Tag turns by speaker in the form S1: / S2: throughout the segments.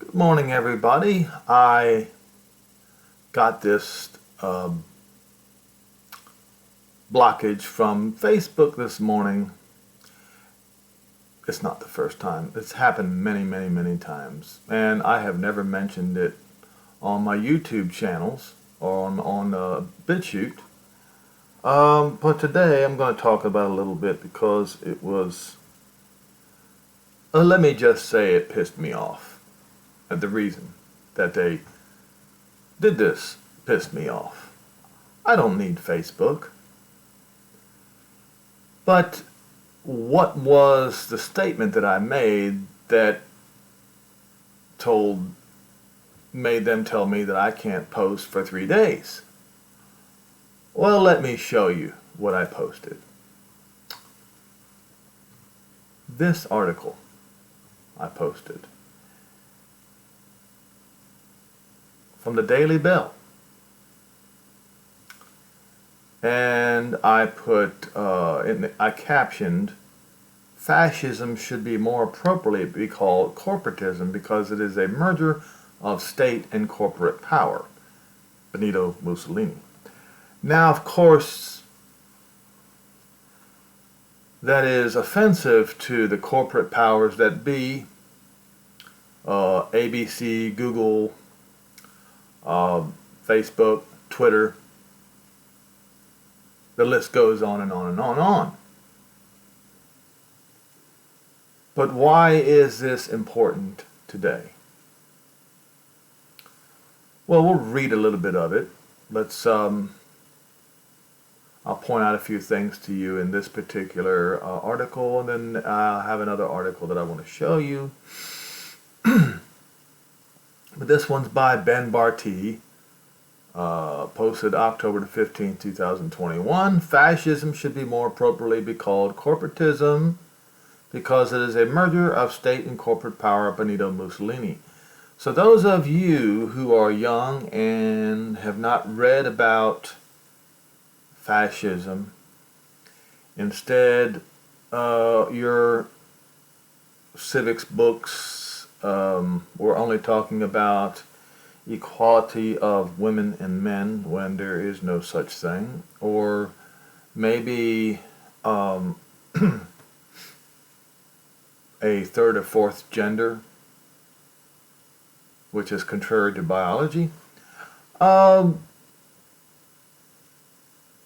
S1: Good morning, everybody. I got this blockage from Facebook this morning. It's not the first time. It's happened many times. And I have never mentioned it on my YouTube channels or on BitChute. But today I'm going to talk about it a little bit because it was, let me just say it pissed me off. The reason that they did this pissed me off. I don't need Facebook. But what was the statement that I made that made them tell me that I can't post for 3 days? Well, let me show you what I posted. This article I posted from the Daily Bell. And I I captioned, fascism should be more appropriately be called corporatism because it is a merger of state and corporate power. Benito Mussolini. Now, of course, that is offensive to the corporate powers that be, ABC, Google, Facebook, Twitter. The list goes on and on and on and on. But why is this important today? Well, we'll read a little bit of it. I'll point out a few things to you in this particular article, and then I'll have another article that I want to show you. But this one's by Ben Barty, posted October the 15th, 2021. Fascism should be more appropriately be called corporatism because it is a merger of state and corporate power. Benito Mussolini. So those of you who are young and have not read about fascism, instead your civics books we're only talking about equality of women and men when there is no such thing, or maybe a third or fourth gender, which is contrary to biology.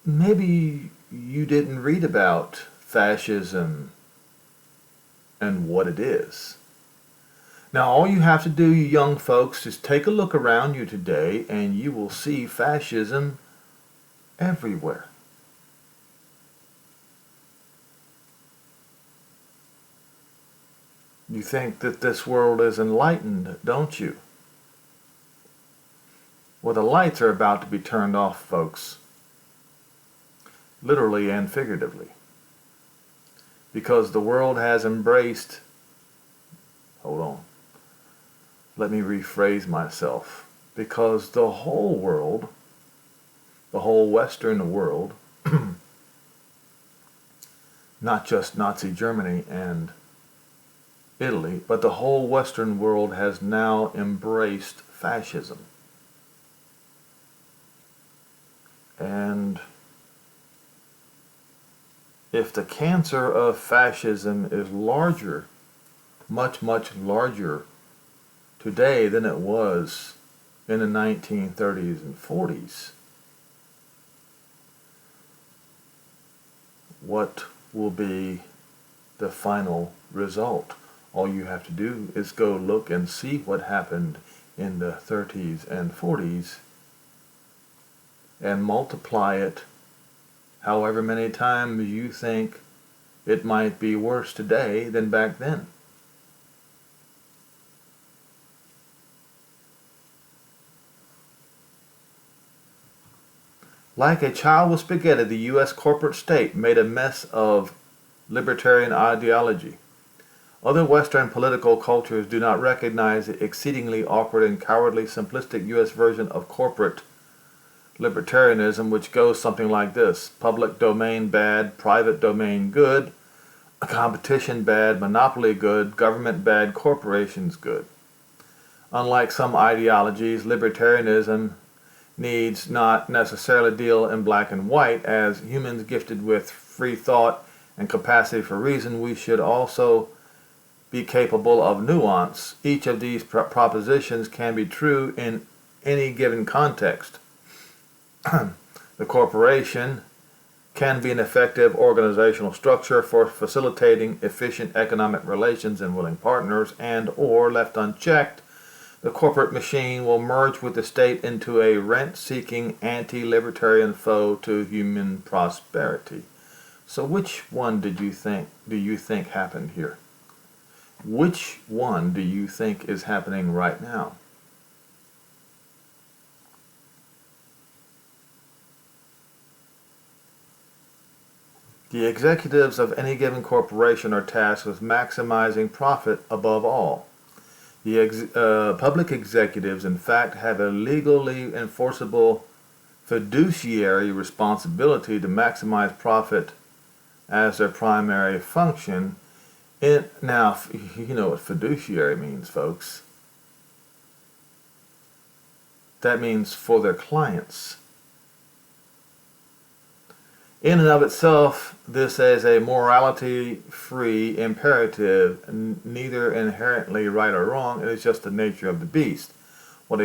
S1: Maybe you didn't read about fascism and what it is. Now, all you have to do, you young folks, is take a look around you today and you will see fascism everywhere. You think that this world is enlightened, don't you? Well, the lights are about to be turned off, folks. Literally and figuratively. Because the world has embraced... Hold on. Let me rephrase myself. Because the whole world, the whole Western world, not just Nazi Germany and Italy, but the whole Western world has now embraced fascism. And if the cancer of fascism is larger, much larger today than it was in the 1930s and 40s, what will be the final result? All you have to do is go look and see what happened in the 30s and 40s and multiply it however many times you think it might be worse today than back then. Like a child with spaghetti, the U.S. corporate state made a mess of libertarian ideology. Other Western political cultures do not recognize the exceedingly awkward and cowardly simplistic U.S. version of corporate libertarianism, which goes something like this: public domain bad, private domain good, competition bad, monopoly good, government bad, corporations good. Unlike some ideologies, libertarianism needs not necessarily deal in black and white. As humans gifted with free thought and capacity for reason, we should also be capable of nuance. Each of these propositions can be true in any given context. The corporation can be an effective organizational structure for facilitating efficient economic relations and willing partners, and or left unchecked, the corporate machine will merge with the state into a rent-seeking, anti-libertarian foe to human prosperity. So which one do you think happened here? Which one do you think is happening right now? The executives of any given corporation are tasked with maximizing profit above all. The public executives, in fact, have a legally enforceable fiduciary responsibility to maximize profit as their primary function. Now, you know what fiduciary means, folks. That means for their clients. In and of itself, this is a morality-free imperative, neither inherently right or wrong. It is just the nature of the beast. What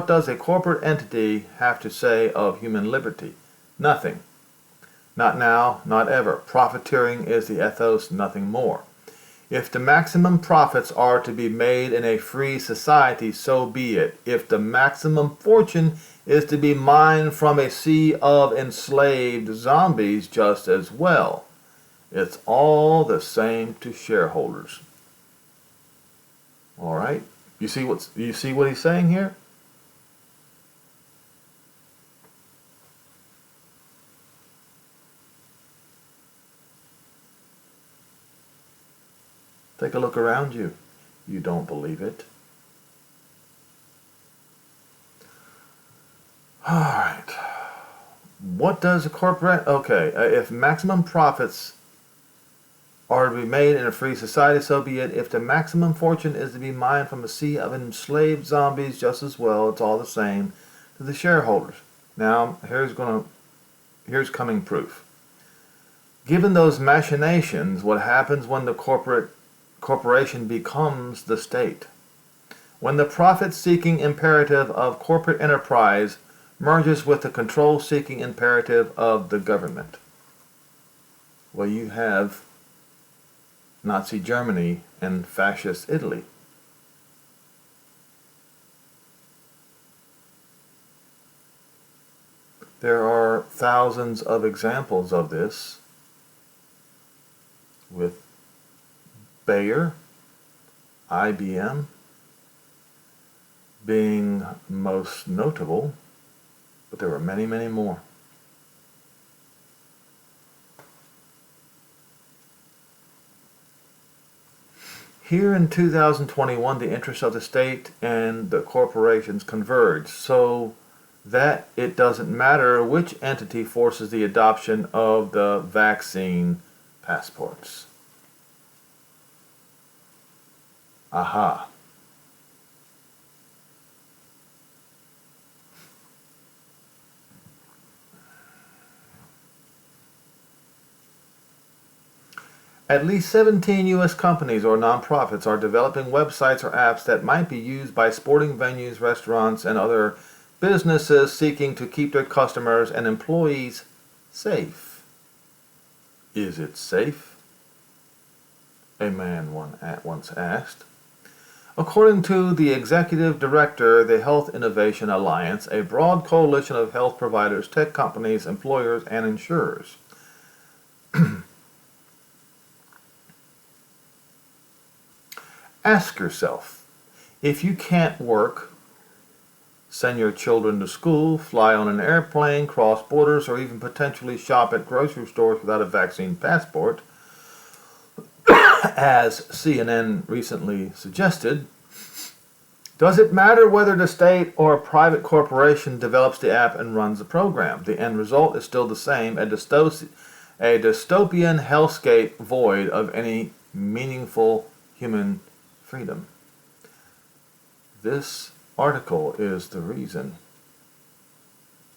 S1: does a corporate entity have to say of human liberty? Nothing. Not now, not ever. Profiteering is the ethos, nothing more. If the maximum profits are to be made in a free society, so be it. If the maximum fortune is to be mined from a sea of enslaved zombies, just as well. It's all the same to shareholders. All right? You see what he's saying here? Take a look around you. You don't believe it. All right. What does a corporate... Okay, if maximum profits are to be made in a free society, so be it. If the maximum fortune is to be mined from a sea of enslaved zombies, just as well. It's all the same to the shareholders. Now, here's coming proof. Given those machinations, what happens when the corporation becomes the state? When the profit-seeking imperative of corporate enterprise merges with the control-seeking imperative of the government. Well, you have Nazi Germany and fascist Italy. There are thousands of examples of this, with Bayer, IBM being most notable, but there were many, many more. Here in 2021, the interests of the state and the corporations converge, so that it doesn't matter which entity forces the adoption of the vaccine passports. Aha. At least 17 U.S. companies or nonprofits are developing websites or apps that might be used by sporting venues, restaurants, and other businesses seeking to keep their customers and employees safe. Is it safe? A man once asked. According to the executive director of the Health Innovation Alliance, a broad coalition of health providers, tech companies, employers, and insurers. Ask yourself, if you can't work, send your children to school, fly on an airplane, cross borders, or even potentially shop at grocery stores without a vaccine passport, as CNN recently suggested, does it matter whether the state or a private corporation develops the app and runs the program? The end result is still the same, a dystopian hellscape void of any meaningful human freedom. This article is the reason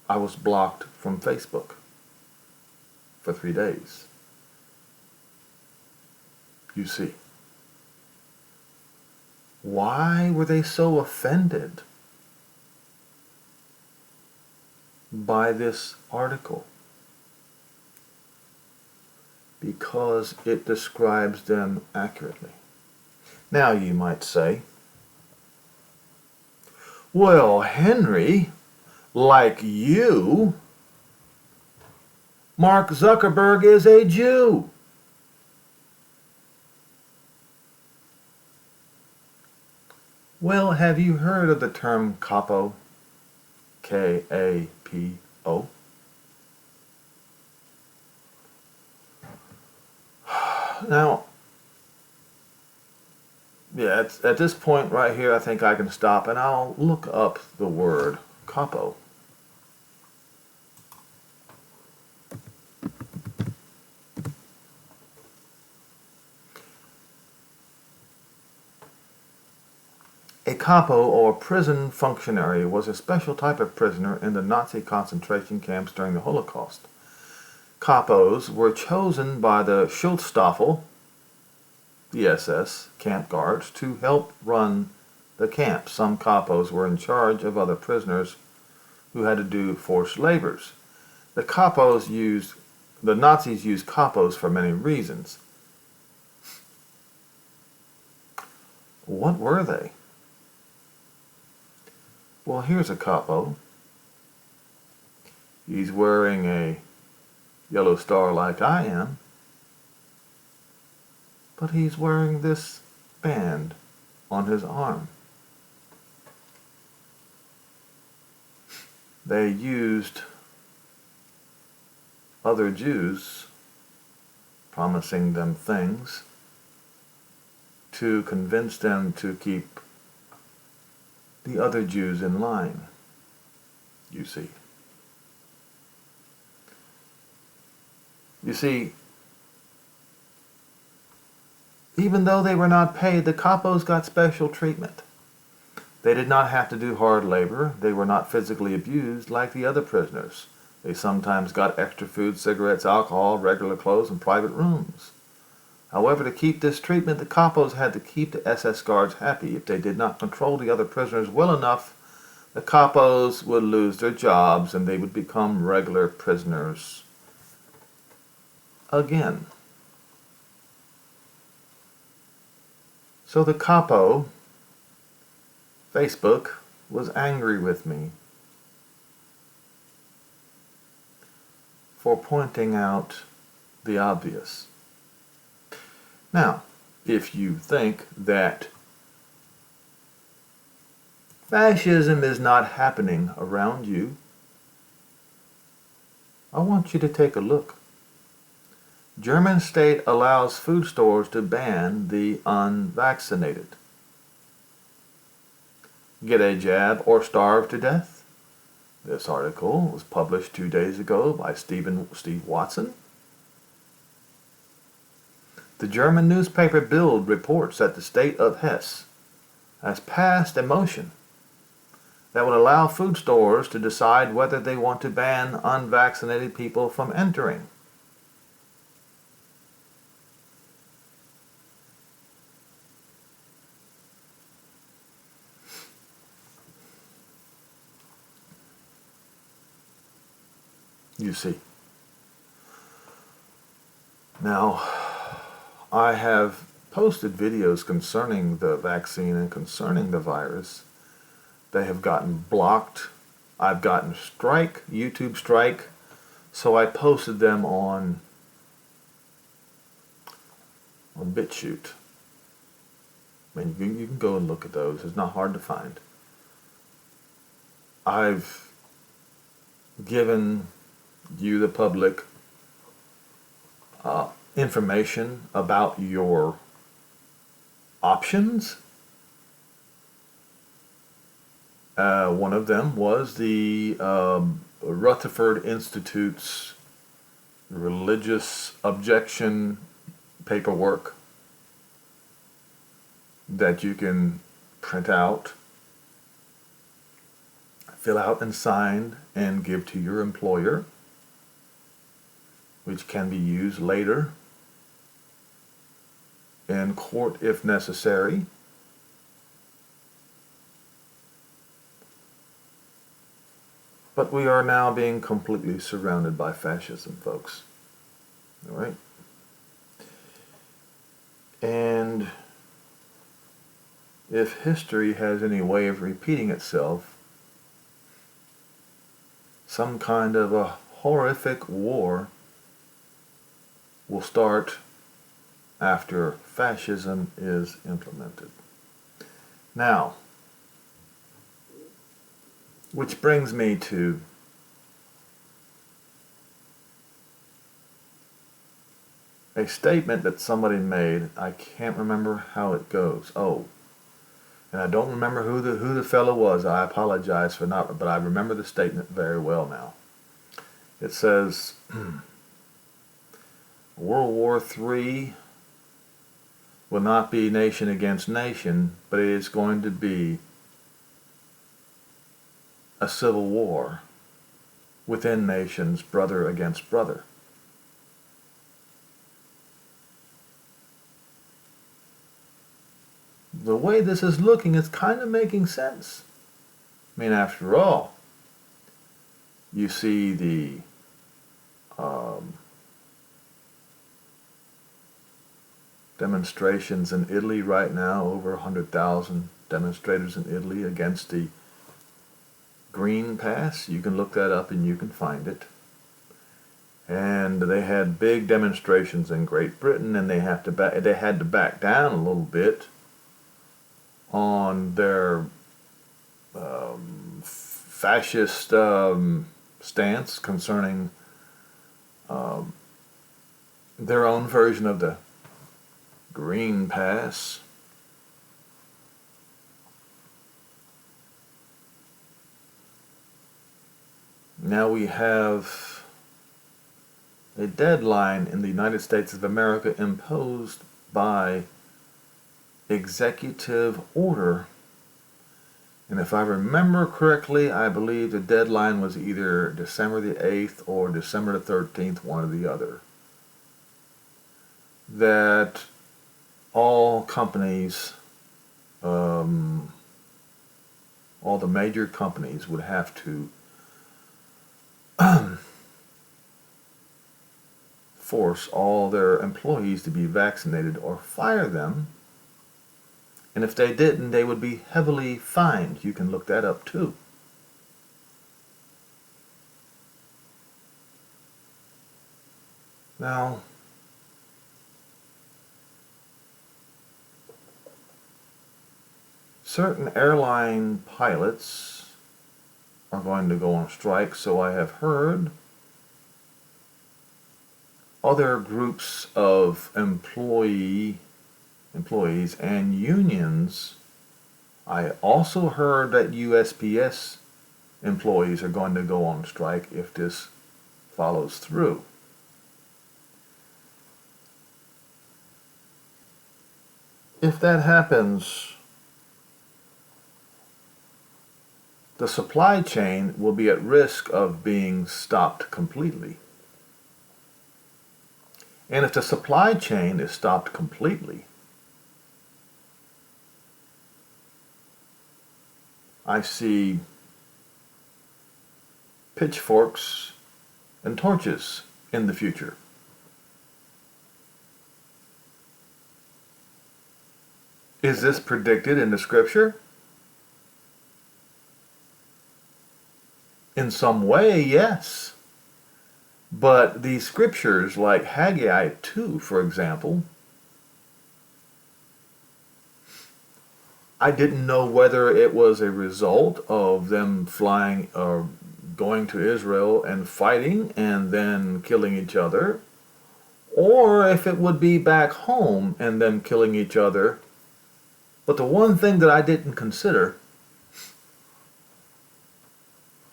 S1: I was blocked from Facebook for 3 days. You see. Why were they so offended by this article? Because it describes them accurately. Now you might say, well, Henry, like you, Mark Zuckerberg is a Jew. Well, have you heard of the term capo? K-A-P-O? Now, yeah, at this point right here, I think I can stop and I'll look up the word capo. A capo, or prison functionary, was a special type of prisoner in the Nazi concentration camps during the Holocaust. Capos were chosen by the Schutzstaffel, the SS, camp guards, to help run the camp. Some capos were in charge of other prisoners who had to do forced labors. The Nazis used capos for many reasons. What were they? Well, here's a capo. He's wearing a yellow star like I am, but he's wearing this band on his arm. They used other Jews, promising them things, to convince them to keep the other Jews in line, you see. You see, even though they were not paid, the capos got special treatment. They did not have to do hard labor. They were not physically abused like the other prisoners. They sometimes got extra food, cigarettes, alcohol, regular clothes, and private rooms. However, to keep this treatment, the capos had to keep the SS guards happy. If they did not control the other prisoners well enough, the capos would lose their jobs and they would become regular prisoners again. So the capo, Facebook, was angry with me for pointing out the obvious. Now, if you think that fascism is not happening around you, I want you to take a look. German state allows food stores to ban the unvaccinated. Get a jab or starve to death? This article was published 2 days ago by Steve Watson. The German newspaper Bild reports that the state of Hesse has passed a motion that would allow food stores to decide whether they want to ban unvaccinated people from entering. You see. Now, I have posted videos concerning the vaccine and concerning the virus. They have gotten blocked. I've gotten YouTube strike, so I posted them on BitChute. I mean, you can go and look at those. It's not hard to find. I've given you, the public, information about your options. One of them was the Rutherford Institute's religious objection paperwork that you can print out fill out and sign and give to your employer, which can be used later in court if necessary. But we are now being completely surrounded by fascism, folks. All right? And if history has any way of repeating itself, some kind of a horrific war will start after fascism is implemented. Now, which brings me to a statement that somebody made. I can't remember how it goes. Oh, and I don't remember who the fellow was. I apologize for not, but I remember the statement very well now. It says, World War III will not be nation against nation, but it is going to be a civil war within nations, brother against brother. The way this is looking, it's kind of making sense. I mean, after all, you see the demonstrations in Italy right now, over 100,000 demonstrators in Italy against the Green Pass. You can look that up and you can find it. And they had big demonstrations in Great Britain, and they had to back down a little bit on their fascist stance concerning their own version of the Green Pass. Now we have a deadline in the United States of America imposed by executive order. And if I remember correctly, I believe the deadline was either December the 8th or December the 13th, one or the other. That all companies, all the major companies would have to force all their employees to be vaccinated or fire them. And if they didn't, they would be heavily fined. You can look that up too. Now, certain airline pilots are going to go on strike, so I have heard. Other groups of employees and unions, I also heard that USPS employees are going to go on strike if this follows through. If that happens, the supply chain will be at risk of being stopped completely. And if the supply chain is stopped completely, I see pitchforks and torches in the future. Is this predicted in the scripture? In some way, yes. But these scriptures, like Haggai 2, for example, I didn't know whether it was a result of them flying or going to Israel and fighting and then killing each other, or if it would be back home and them killing each other. But the one thing that I didn't consider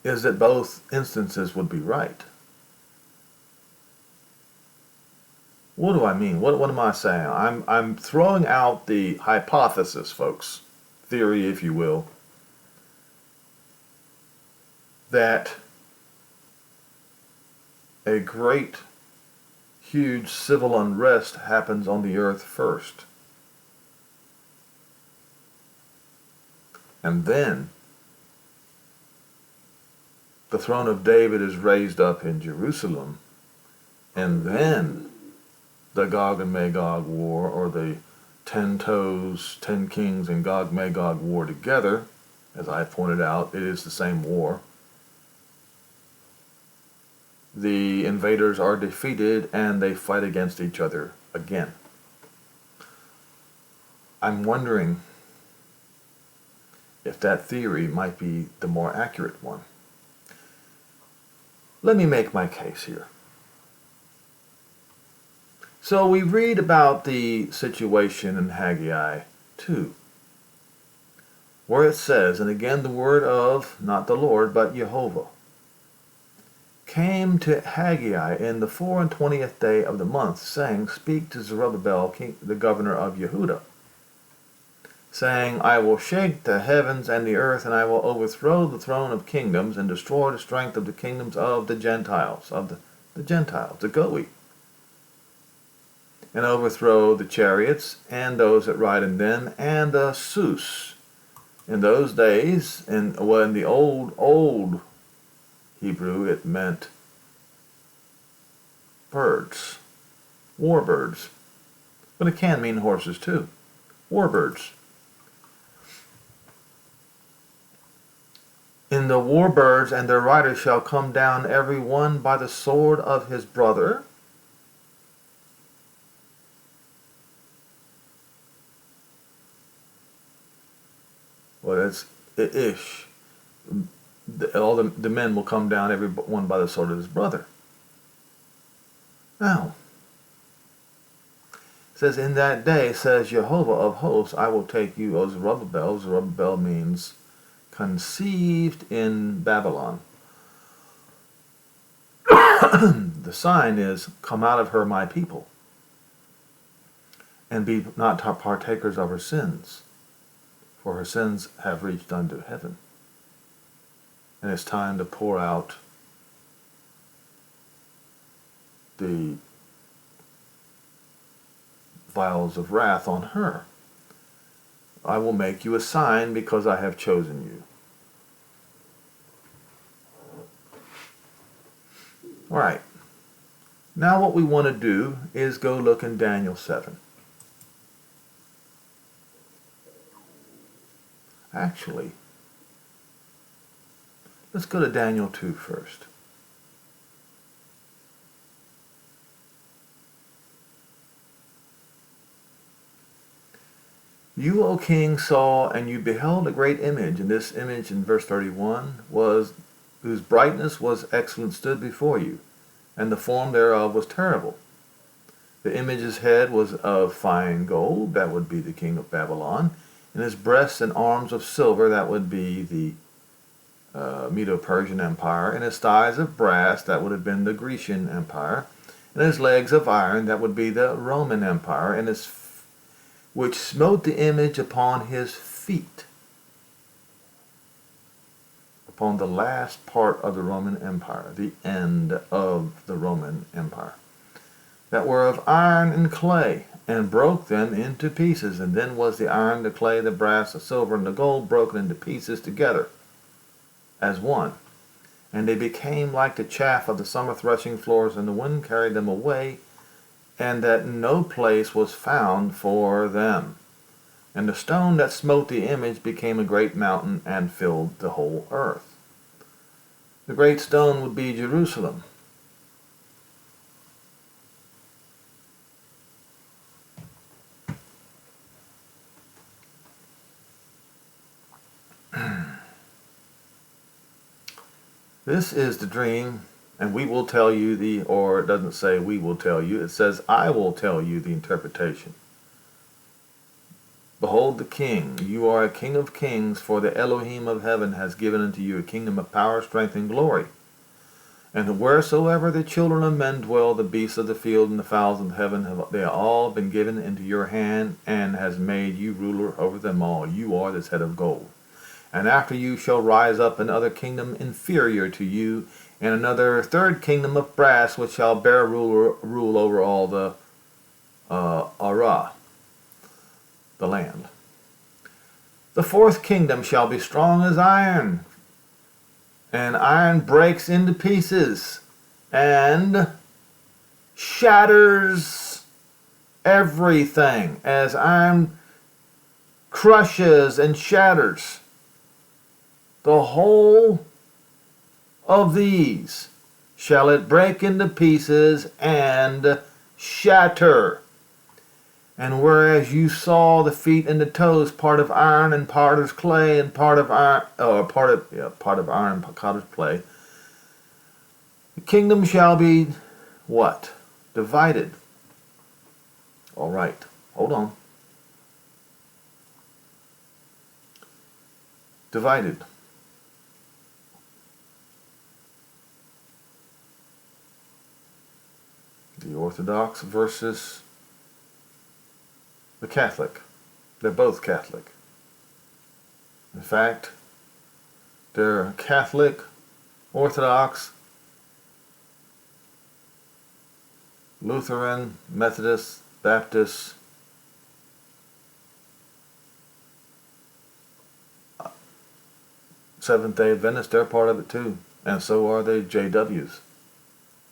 S1: is that both instances would be right. What do I mean? What am I saying? I'm throwing out the hypothesis, folks. Theory, if you will. that a great, huge civil unrest happens on the earth first. And then the throne of David is raised up in Jerusalem, and then the Gog and Magog war, or the 10 toes, 10 kings and Gog Magog war together. As I pointed out, it is the same war. The invaders are defeated and they fight against each other again. I'm wondering if that theory might be the more accurate one. Let me make my case here. So we read about the situation in Haggai 2, where it says, and again the word of, not the Lord, but Jehovah, came to Haggai in the 24th day of the month, saying, Speak to Zerubbabel, the governor of Yehuda, saying, I will shake the heavens and the earth, and I will overthrow the throne of kingdoms, and destroy the strength of the kingdoms of the Gentiles, the Goi, and overthrow the chariots, and those that ride in them, and the Sus. In those days, in the old Hebrew, it meant birds, war birds. But it can mean horses too, war birds. In the war birds and their riders shall come down every one by the sword of his brother. Well, it's ish. All the men will come down, every one by the sword of his brother. Now, it says, in that day, says Jehovah of hosts, I will take you, O Zerubbabel. Zerubbabel means conceived in Babylon. The sign is, come out of her, my people, and be not partakers of her sins, for her sins have reached unto heaven. And it's time to pour out the vials of wrath on her. I will make you a sign because I have chosen you. All right. Now what we want to do is go look in Daniel 7. Actually, let's go to Daniel 2 first. You, O king, saw, and you beheld a great image, and this image in verse 31 was, whose brightness was excellent, stood before you, and the form thereof was terrible. The image's head was of fine gold, that would be the king of Babylon, and his breasts and arms of silver, that would be the Medo-Persian Empire, and his thighs of brass, that would have been the Grecian Empire, and his legs of iron, that would be the Roman Empire, and his which smote the image upon his feet, upon the last part of the Roman Empire, the end of the Roman Empire, that were of iron and clay, and broke them into pieces. And then was the iron, the clay, the brass, the silver, and the gold broken into pieces together as one. And they became like the chaff of the summer threshing floors, and the wind carried them away, and that no place was found for them. And the stone that smote the image became a great mountain and filled the whole earth. The great stone would be Jerusalem. This is the dream. And we will tell you or it doesn't say we will tell you, it says I will tell you the interpretation. Behold the king, you are a king of kings, for the Elohim of heaven has given unto you a kingdom of power, strength, and glory. And wheresoever the children of men dwell, the beasts of the field and the fowls of heaven, they have all been given into your hand, and has made you ruler over them all. You are this head of gold. And after you shall rise up another kingdom inferior to you, and another third kingdom of brass, which shall bear rule over all the Ara, the land. The fourth kingdom shall be strong as iron, and iron breaks into pieces, and shatters everything, as iron crushes and shatters. The whole of these shall it break into pieces and shatter. And whereas you saw the feet and the toes, part of iron and part of clay, and part of iron, part of iron and part of clay, the kingdom shall be what? Divided. All right, hold on. Divided. The Orthodox versus the Catholic. They're both Catholic. In fact, they're Catholic, Orthodox, Lutheran, Methodist, Baptist, Seventh-day Adventist. They're part of it too. And so are the JWs.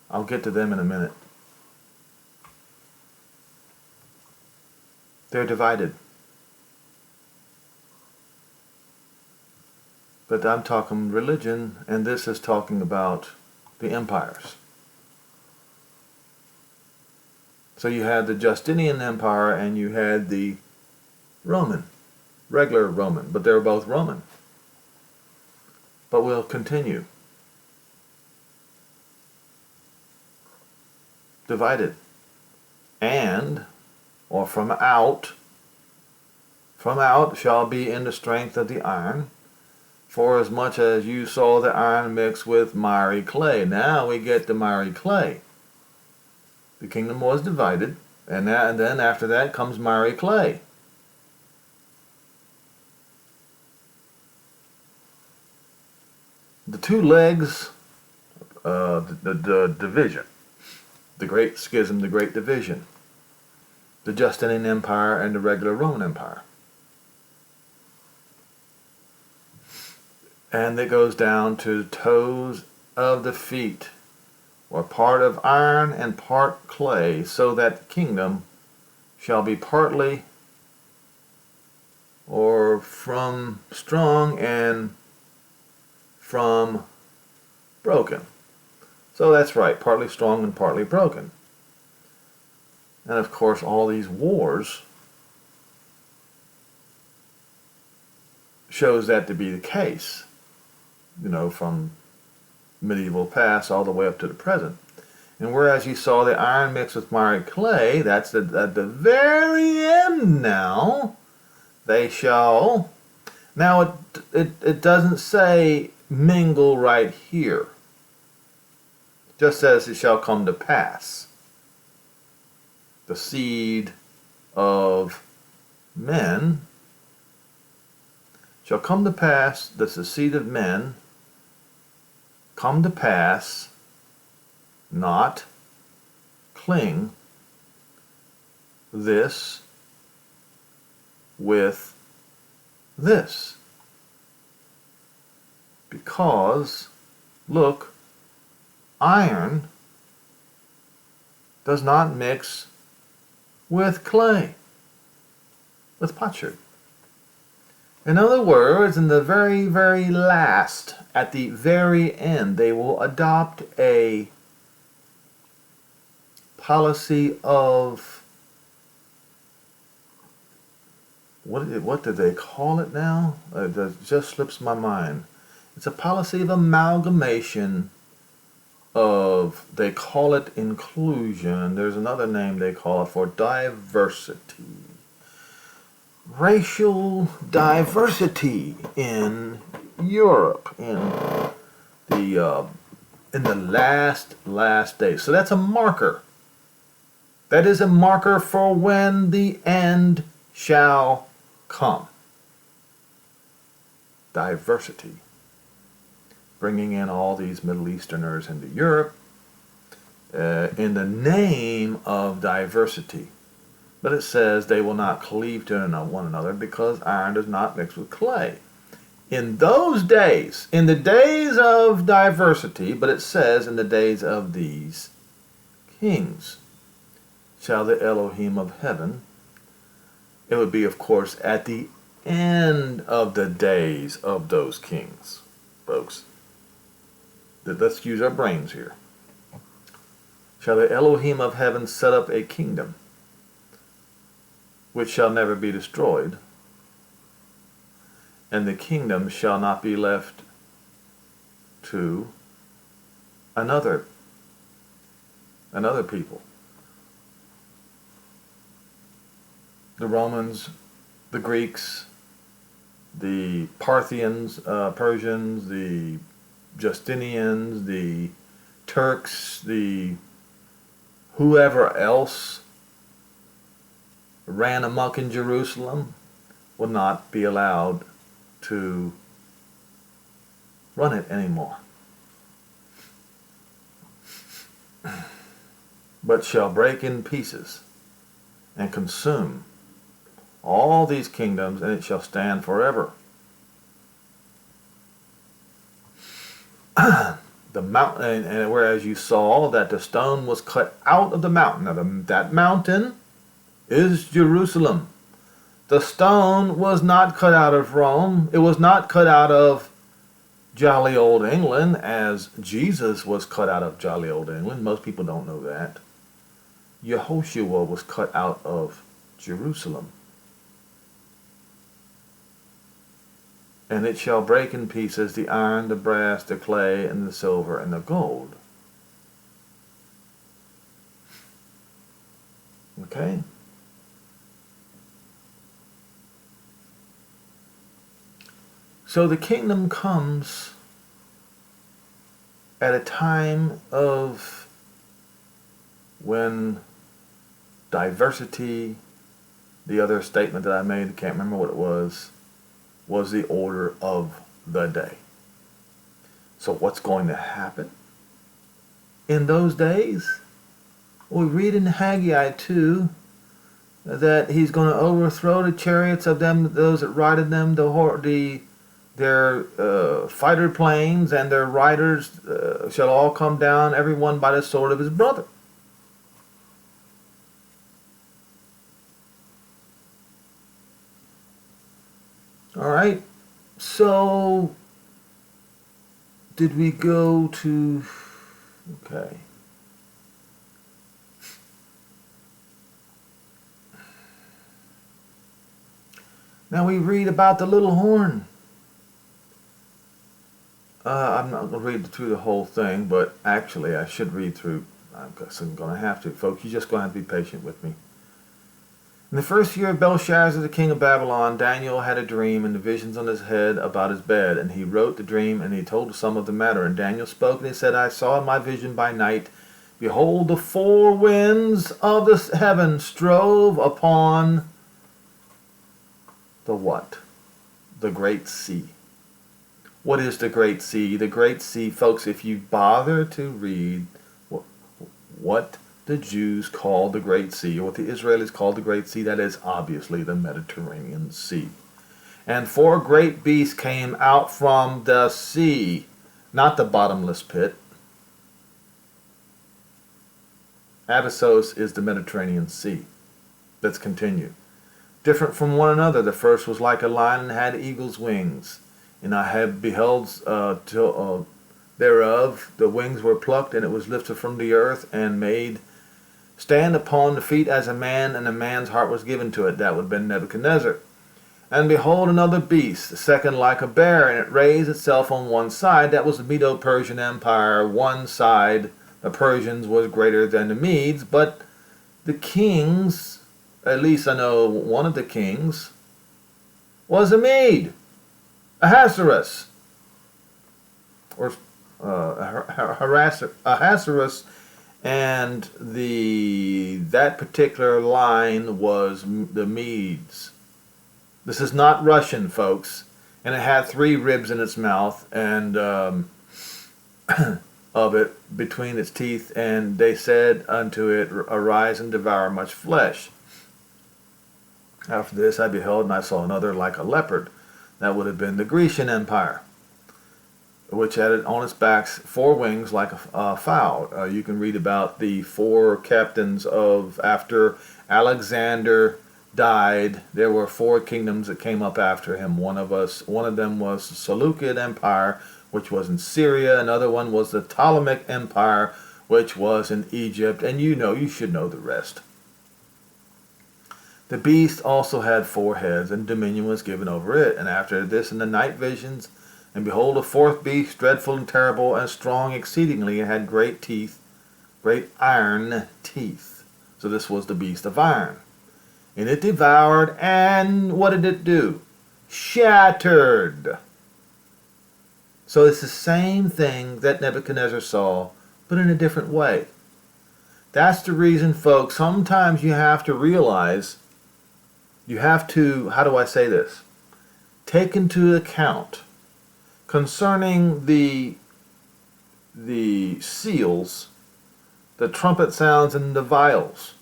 S1: I'll get to them in a minute. They're divided. But I'm talking religion, and this is talking about the empires. So you had the Justinian Empire and you had the Roman, regular Roman, but they were both Roman. But we'll continue. Divided. And, or from out shall be in the strength of the iron, for as much as you saw the iron mixed with miry clay. Now we get the miry clay. The kingdom was divided, and then after that comes miry clay. The two legs, the division, the great schism, the great division, the Justinian Empire and the regular Roman Empire. And it goes down to the toes of the feet, or part of iron and part clay, so that the kingdom shall be partly or from strong and from broken. So that's right, partly strong and partly broken. And of course all these wars shows that to be the case, you know, from medieval past all the way up to the present. And whereas you saw the iron mixed with miry clay, that's at the very end now, they shall, now it doesn't say mingle right here. It just says it shall come to pass. The seed of men shall come to pass, that's the seed of men, come to pass, not cling, this with this. Because, look, iron does not mix with clay, with potsherd. In other words, in the very, very last, at the very end, they will adopt a policy of, what do they call it now? It just slips my mind. It's a policy of amalgamation of, they call it inclusion. There's another name they call it for diversity. Racial diversity in Europe in the last days. So that's a marker. That is a marker for when the end shall come. diversity, bringing in all these Middle Easterners into Europe in the name of diversity. But it says they will not cleave to one another because iron does not mix with clay. In those days, in the days of diversity, but it says in the days of these kings, shall the Elohim of heaven, it would be, of course, at the end of the days of those kings, folks. Let's use our brains here. Shall the Elohim of heaven set up a kingdom which shall never be destroyed, and the kingdom shall not be left to another people. The Romans, the Greeks, the Parthians, Persians, the Justinians, the Turks, the whoever else ran amok in Jerusalem will not be allowed to run it anymore, but shall break in pieces and consume all these kingdoms, and it shall stand forever. The mountain, and whereas you saw that the stone was cut out of the mountain. Now that mountain is Jerusalem. The stone was not cut out of Rome. It was not cut out of jolly old England as Jesus was cut out of jolly old England. Most people don't know that. Yehoshua was cut out of Jerusalem. And it shall break in pieces the iron, the brass, the clay, and the silver, and the gold. Okay? So the kingdom comes at a time of when diversity, the other statement that I made, I can't remember what it was the order of the day. So what's going to happen in those days? We read in Haggai 2 that he's going to overthrow the chariots of them, those that ride in them, their fighter planes, and their riders shall all come down, everyone by the sword of his brother. All right, so did we go to, okay. Now we read about the little horn. I'm not going to read through the whole thing, but actually I should read through. I guess I'm going to have to, folks. You're just going to have to be patient with me. In the first year of Belshazzar, the king of Babylon, Daniel had a dream and the visions on his head about his bed. And he wrote the dream, and he told some of the matter. And Daniel spoke, and he said, I saw in my vision by night, behold, the four winds of the heaven strove upon the what? The great sea. What is the great sea? The great sea, folks, if you bother to read what the Jews called the Great Sea, or what the Israelis called the Great Sea, that is obviously the Mediterranean Sea. And four great beasts came out from the sea, not the bottomless pit. Abyssos is the Mediterranean Sea. Let's continue. Different from one another. The first was like a lion and had eagle's wings. And I have beheld thereof, the wings were plucked, and it was lifted from the earth, and made stand upon the feet as a man, and a man's heart was given to it. That would have been Nebuchadnezzar. And behold, another beast, the second like a bear, and it raised itself on one side. That was the Medo-Persian Empire. One side, the Persians, was greater than the Medes, but the kings, at least I know one of the kings, was a Mede, Ahasuerus, or Ahasuerus, and that particular line was the Medes. This is not Russian, folks, and it had 3 ribs in its mouth, and of it between its teeth, and they said unto it, Arise and devour much flesh. After this I beheld, and I saw another like a leopard. That would have been the Grecian Empire, which had on its backs 4 wings like a fowl. You can read about the 4 captains of, after Alexander died, there were 4 kingdoms that came up after him. One of them was the Seleucid Empire, which was in Syria. Another one was the Ptolemaic Empire, which was in Egypt. And you should know the rest. The beast also had 4 heads, and dominion was given over it. And after this, in the night visions, and behold, a 4th beast, dreadful and terrible and strong exceedingly, and had great teeth, great iron teeth. So this was the beast of iron. And it devoured, and what did it do? Shattered. So it's the same thing that Nebuchadnezzar saw, but in a different way. That's the reason, folks, sometimes you have to realize, you have to, how do I say this? Take into account concerning the seals, the trumpet sounds, and the vials.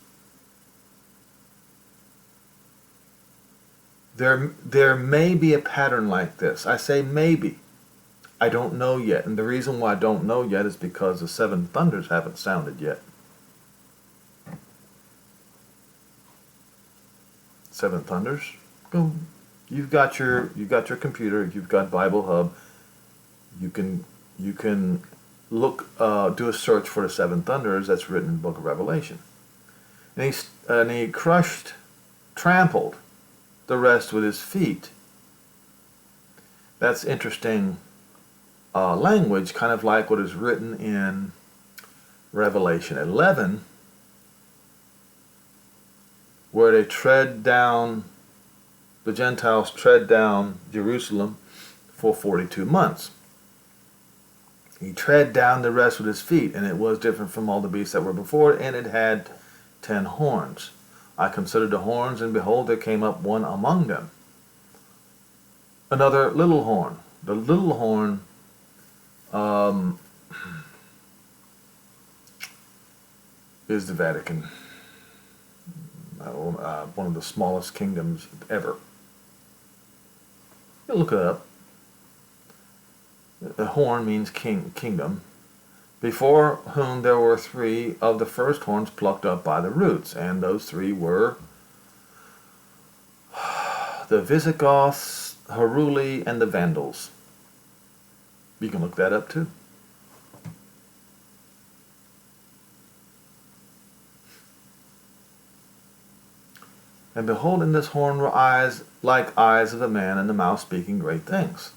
S1: There may be a pattern like this. I say maybe. I don't know yet. And the reason why I don't know yet is because the 7 thunders haven't sounded yet. 7 thunders? Go. You've got your computer, you've got Bible Hub. You can look, do a search for the 7 thunders that's written in the book of Revelation. And he crushed, trampled the rest with his feet. That's interesting language, kind of like what is written in Revelation 11, where they tread down, the Gentiles tread down Jerusalem for 42 months. He tread down the rest with his feet, and it was different from all the beasts that were before it, and it had 10 horns. I considered the horns, and behold, there came up one among them. Another little horn. The little horn is the Vatican. One of the smallest kingdoms ever. You look it up. The horn means kingdom, before whom there were 3 of the first horns plucked up by the roots, and those 3 were the Visigoths, Heruli, and the Vandals. You can look that up too. And behold, in this horn were eyes like eyes of a man, and the mouth speaking great things.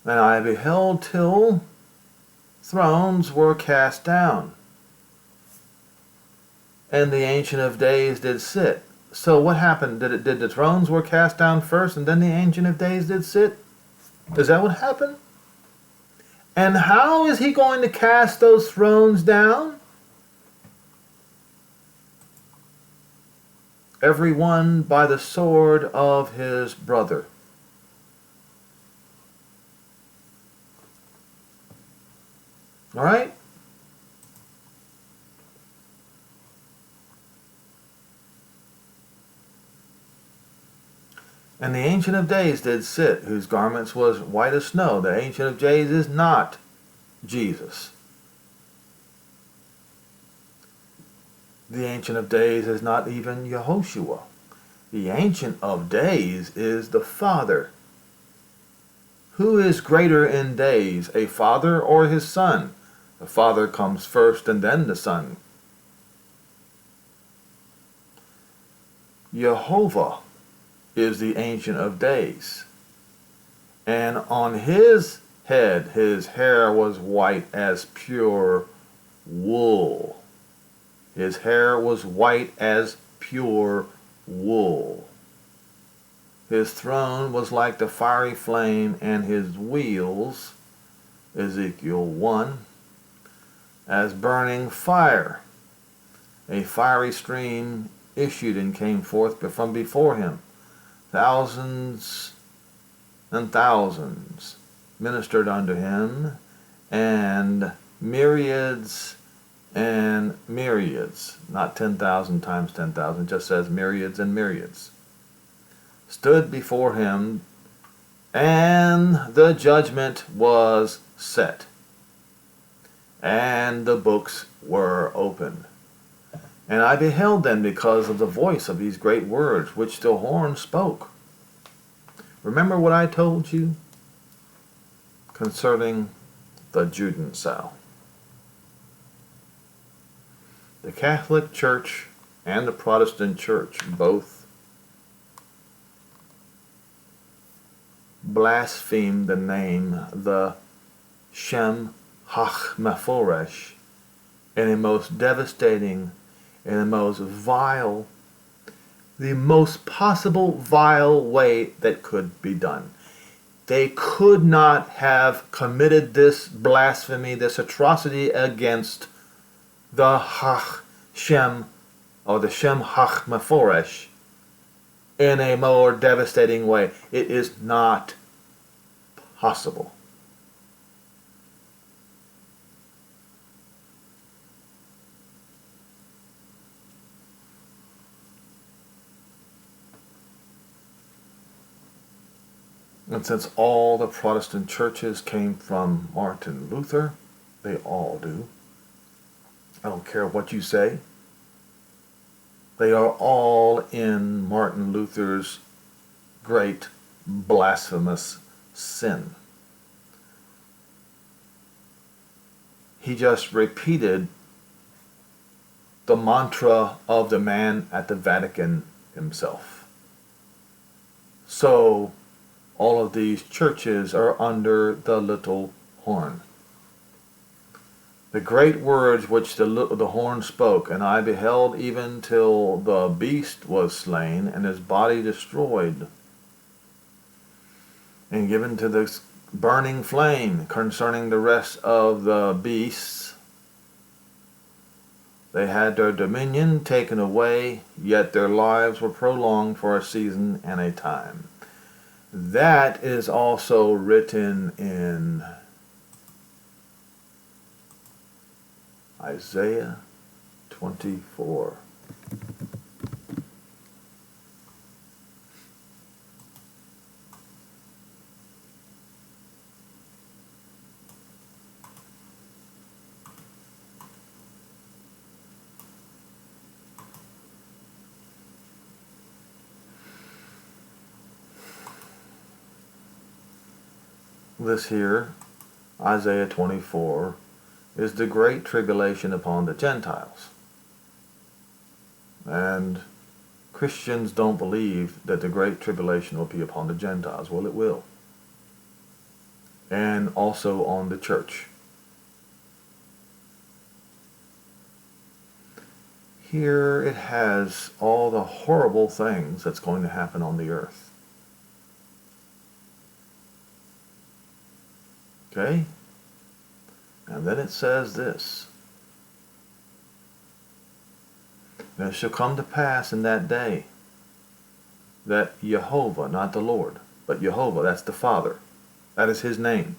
S1: And I beheld till thrones were cast down, and the Ancient of Days did sit. So what happened? Did the thrones were cast down first, and then the Ancient of Days did sit? Is that what happened? And how is he going to cast those thrones down? Every one by the sword of his brother. All right? And the Ancient of Days did sit, whose garments was white as snow. The Ancient of Days is not Jesus. The Ancient of Days is not even Yehoshua. The Ancient of Days is the Father. Who is greater in days, a father or his son? The Father comes first and then the Son. Jehovah is the Ancient of Days. And on his head, his hair was white as pure wool. His hair was white as pure wool. His throne was like the fiery flame, and his wheels, Ezekiel 1, as burning fire. A fiery stream issued and came forth from before him. thousands and thousands ministered unto him, and myriads and myriads, not 10,000 times 10,000, just says myriads and myriads, stood before him, and the judgment was set, and the books were opened. And I beheld them because of the voice of these great words which the horn spoke. Remember what I told you concerning the Judensow. The Catholic Church and the Protestant Church both blasphemed the name, the Shem HaMephoresh, in a most devastating, in the most vile, the most possible vile way that could be done. They could not have committed this blasphemy, this atrocity against the Shem, or the Shem HaMephoresh, in a more devastating way. It is not possible. And since all the Protestant churches came from Martin Luther, they all do. I don't care what you say. They are all in Martin Luther's great blasphemous sin. He just repeated the mantra of the man at the Vatican himself. So all of these churches are under the little horn. The great words which the horn spoke, and I beheld even till the beast was slain, and his body destroyed, and given to the burning flame. Concerning the rest of the beasts, they had their dominion taken away, yet their lives were prolonged for a season and a time. That is also written in Isaiah 24. This here, Isaiah 24, is the great tribulation upon the Gentiles. And Christians don't believe that the great tribulation will be upon the Gentiles. Well, it will. And also on the church. Here it has all the horrible things that's going to happen on the earth. Okay? And then it says this. And it shall come to pass in that day that Jehovah, not the Lord, but Jehovah, that's the Father, that is his name,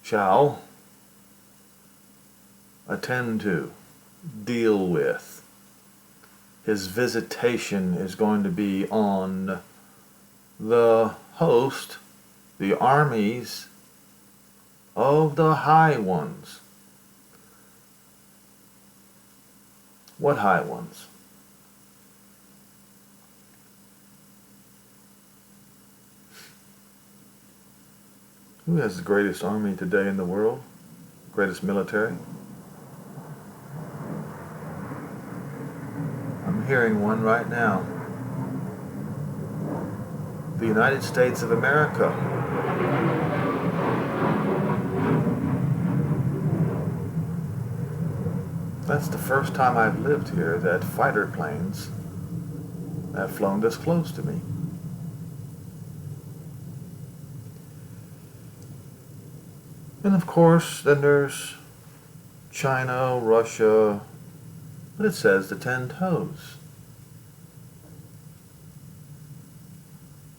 S1: shall attend to, deal with. His visitation is going to be on the host, the armies of the high ones. What high ones? Who has the greatest army today in the world? Greatest military? I'm hearing one right now. The United States of America. That's the first time I've lived here that fighter planes have flown this close to me. And of course, then there's China, Russia, but it says the 10 toes.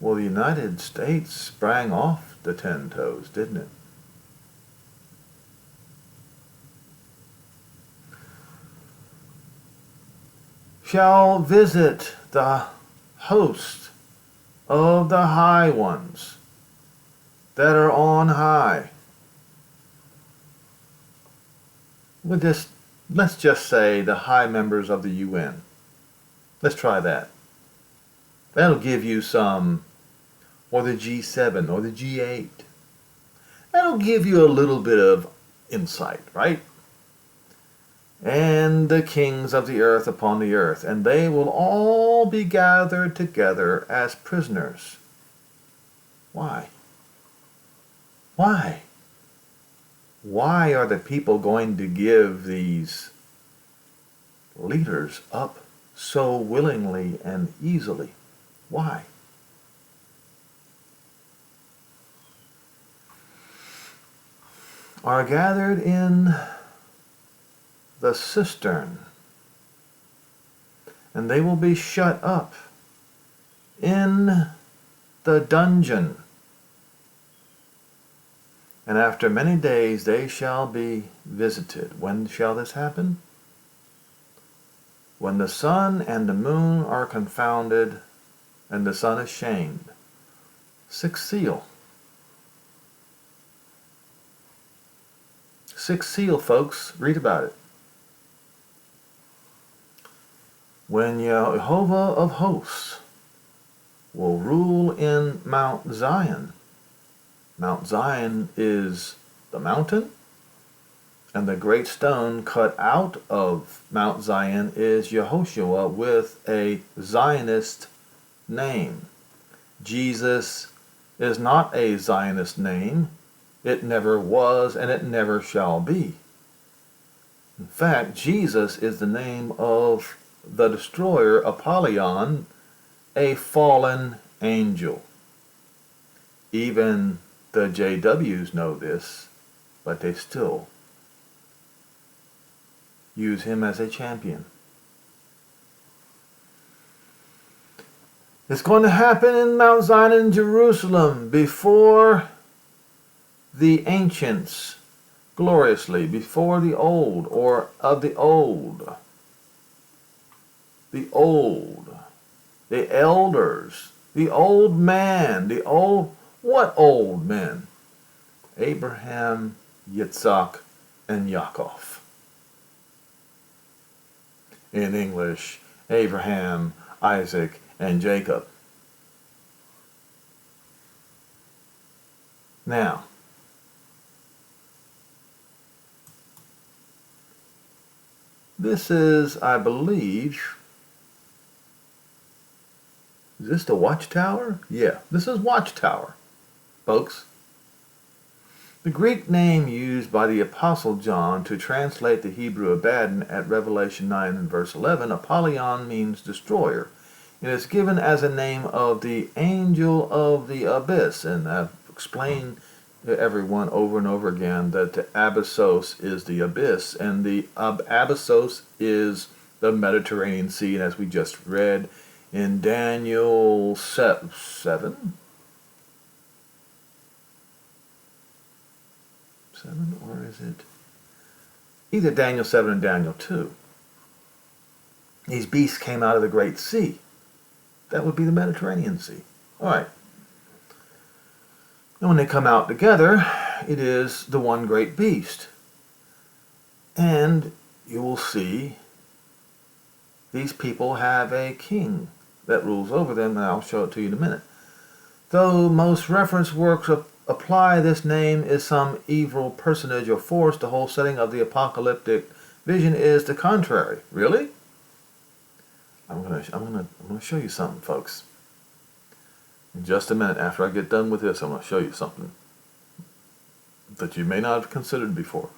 S1: Well, the United States sprang off the 10 toes, didn't it? Shall visit the host of the high ones that are on high. Let's just say the high members of the UN. Let's try that. That'll give you some, or the G7 or the G8. That'll give you a little bit of insight, right? And the kings of the earth upon the earth, and they will all be gathered together as prisoners. Why? Why? Why are the people going to give these leaders up so willingly and easily? Why? Are gathered in the cistern, and they will be shut up in the dungeon. And after many days they shall be visited. When shall this happen? When the sun and the moon are confounded, and the sun is shamed. Sixth seal. Sixth seal, folks. Read about it. When Jehovah of hosts will rule in Mount Zion. Mount Zion is the mountain, and the great stone cut out of Mount Zion is Yehoshua with a Zionist name. Jesus is not a Zionist name. It never was, and it never shall be. In fact, Jesus is the name of the destroyer, Apollyon, a fallen angel. Even the JWs know this, but they still use him as a champion. It's going to happen in Mount Zion in Jerusalem before the ancients, gloriously, before the old, or of the old. The old, the elders, the old man, what old men? Abraham, Yitzhak, and Yaakov. In English, Abraham, Isaac, and Jacob. Now, this is, I believe, is this the Watchtower? Yeah, this is Watchtower, folks. The Greek name used by the Apostle John to translate the Hebrew Abaddon at Revelation 9 and verse 11, Apollyon, means destroyer. It is given as a name of the angel of the abyss. And I've explained to everyone over and over again that the abyssos is the abyss, and the abyssos is the Mediterranean Sea. And as we just read in Daniel 7, or is it either Daniel 7 and Daniel 2? These beasts came out of the great sea. That would be the Mediterranean Sea. All right. And when they come out together, it is the one great beast. And you will see these people have a king that rules over them, and I'll show it to you in a minute. Though most reference works apply this name is some evil personage or force, the whole setting of the apocalyptic vision is the contrary. Really? I'm gonna show you something, folks. In just a minute, after I get done with this, I'm gonna show you something that you may not have considered before.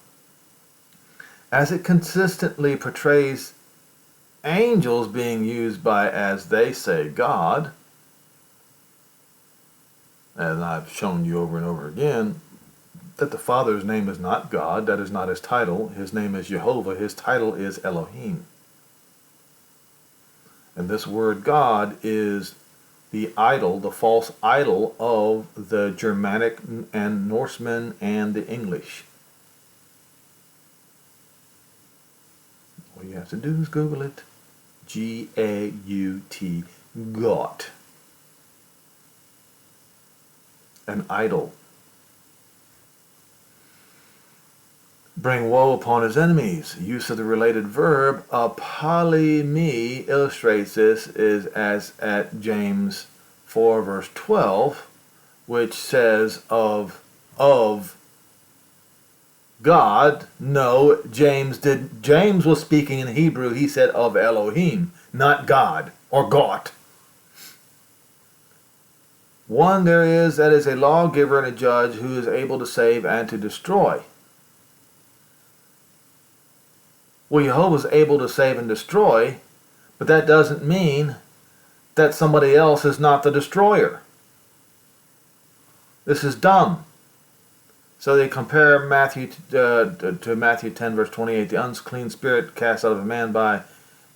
S1: As it consistently portrays angels being used by, as they say, God, and I've shown you over and over again that the Father's name is not God. That is not his title. His name is Jehovah. His title is Elohim. And this word God is the idol, the false idol of the Germanic and Norsemen and the English. All you have to do is Google it. G-A-U-T, Gaut. An idol. Bring woe upon his enemies. Use of the related verb Apollyon illustrates this is as at James 4 verse 12, which says of God. No, James was speaking in Hebrew. He said of Elohim, not God or God. One there is that is a lawgiver and a judge who is able to save and to destroy. Well, Jehovah is able to save and destroy, but that doesn't mean that somebody else is not the destroyer. This is dumb. So they compare Matthew to Matthew 10 verse 28. The unclean spirit cast out of a man by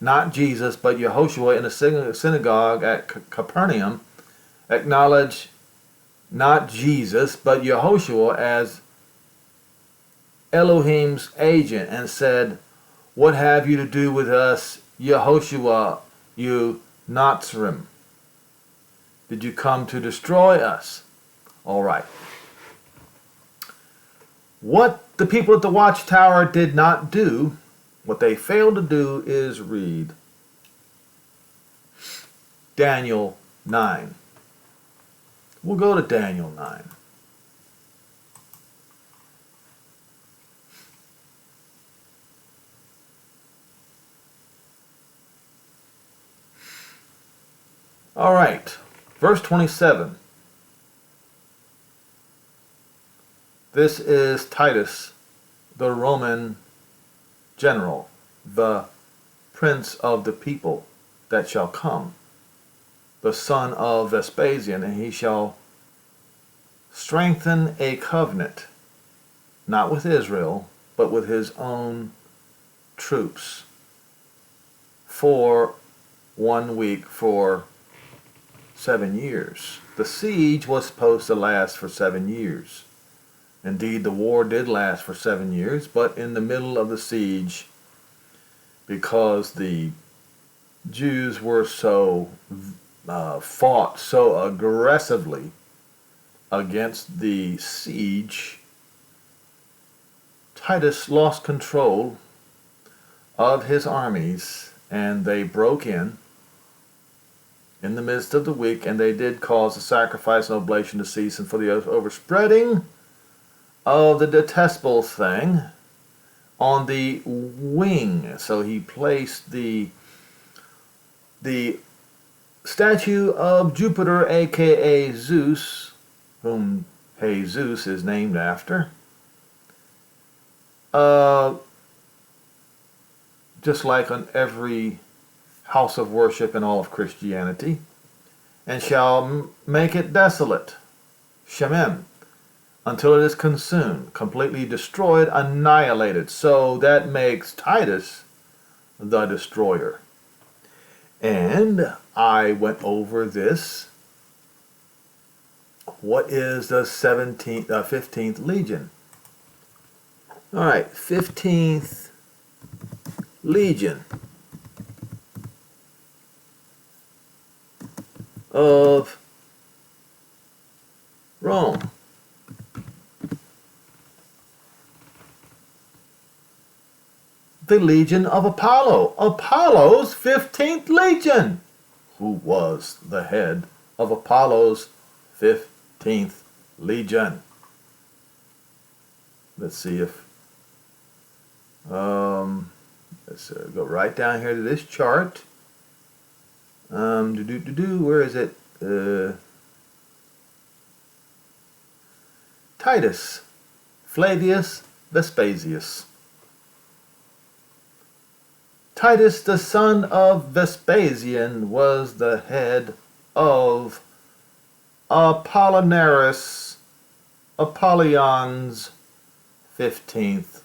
S1: not Jesus but Yehoshua in a synagogue at Capernaum acknowledge not Jesus but Yehoshua as Elohim's agent and said, "What have you to do with us, Yehoshua, you Nazrim? Did you come to destroy us?" All right. What the people at the watchtower did not do, what they failed to do is read Daniel 9. We'll go to Daniel 9. All right, verse 27. This is Titus, the Roman general, the prince of the people that shall come, the son of Vespasian, and he shall strengthen a covenant, not with Israel, but with his own troops, for 1 week, for 7 years. The siege was supposed to last for 7 years. Indeed, the war did last for 7 years, but in the middle of the siege, because the Jews were fought so aggressively against the siege, Titus lost control of his armies, and they broke in the midst of the week, and they did cause the sacrifice and oblation to cease, and for the overspreading of the detestable thing on the wing. So he placed the statue of Jupiter, aka Zeus, whom Jesus is named after, just like on every house of worship in all of Christianity, and shall make it desolate, Shemem, until it is consumed, completely destroyed, annihilated. So that makes Titus the destroyer. And I went over this. What is the 15th Legion? All right, 15th Legion of Rome. The Legion of Apollo. Apollo's 15th Legion. Who was the head of Apollo's 15th Legion? Let's see if let's go right down here to this chart. Where is it? Titus Flavius Vespasius. Titus, the son of Vespasian, was the head of Apollon's 15th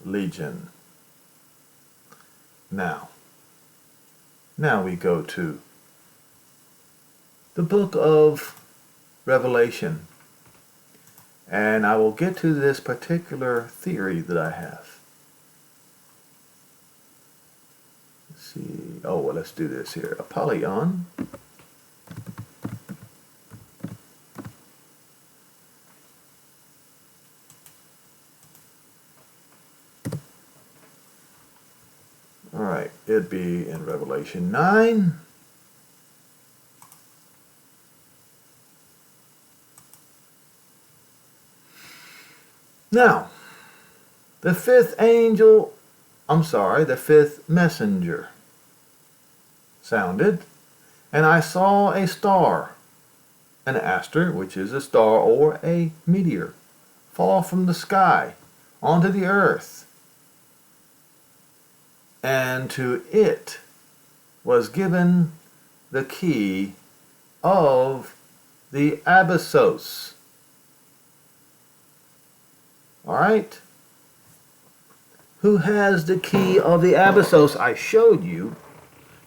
S1: Legion. Now we go to the book of Revelation. And I will get to this particular theory that I have. Let's see. Oh, well, let's do this here. Apollyon. All right, it'd be in Revelation 9. Now, the fifth messenger sounded, and I saw a star, an aster, which is a star or a meteor, fall from the sky onto the earth. And to it was given the key of the Abyssos. All right? Who has the key of the Abyssos? I showed you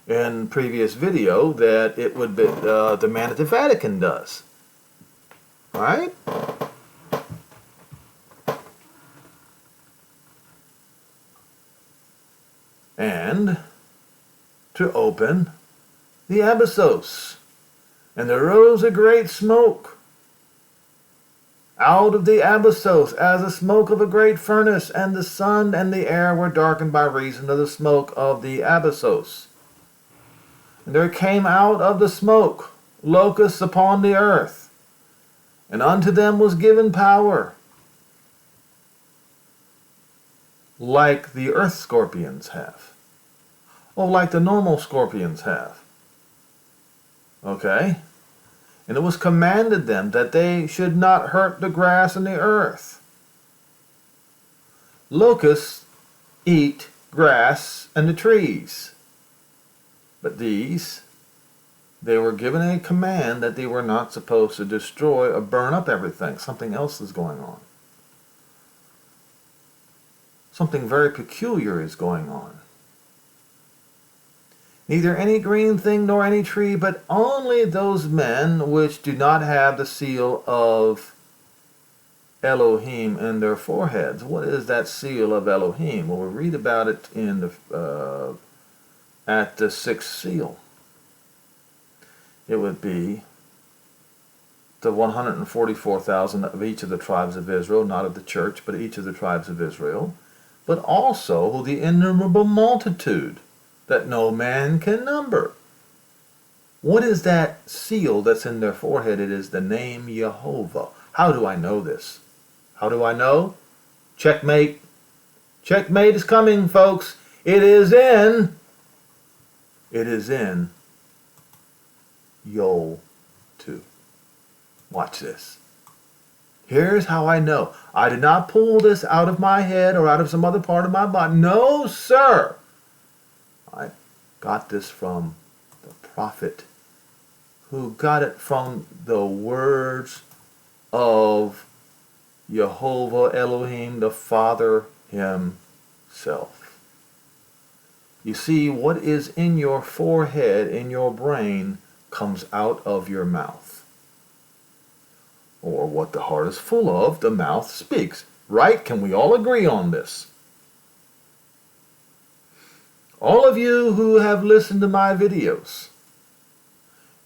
S1: in previous video that it would be the man at the Vatican does. All right? And to open the Abyssos. And there rose a great smoke out of the Abyssos, as the smoke of a great furnace, and the sun and the air were darkened by reason of the smoke of the Abyssos. And there came out of the smoke locusts upon the earth, and unto them was given power, like the earth scorpions have. Oh, like the normal scorpions have. Okay? And it was commanded them that they should not hurt the grass and the earth. Locusts eat grass and the trees. But these, they were given a command that they were not supposed to destroy or burn up everything. Something else is going on. Something very peculiar is going on. Neither any green thing nor any tree, but only those men which do not have the seal of Elohim in their foreheads. What is that seal of Elohim? Well, we read about it in the at the sixth seal. It would be the 144,000 of each of the tribes of Israel, not of the church, but each of the tribes of Israel, but also the innumerable multitude that no man can number. What is that seal that's in their forehead? It is the name Jehovah. How do I know this? How do I know? Checkmate. Checkmate is coming, folks. It is in Yoel 2. Watch this. Here's how I know. I did not pull this out of my head or out of some other part of my body. No, sir. I got this from the prophet, who got it from the words of Jehovah Elohim, the Father himself. You see, what is in your forehead, in your brain, comes out of your mouth. Or what the heart is full of, the mouth speaks. Right? Can we all agree on this? All of you who have listened to my videos,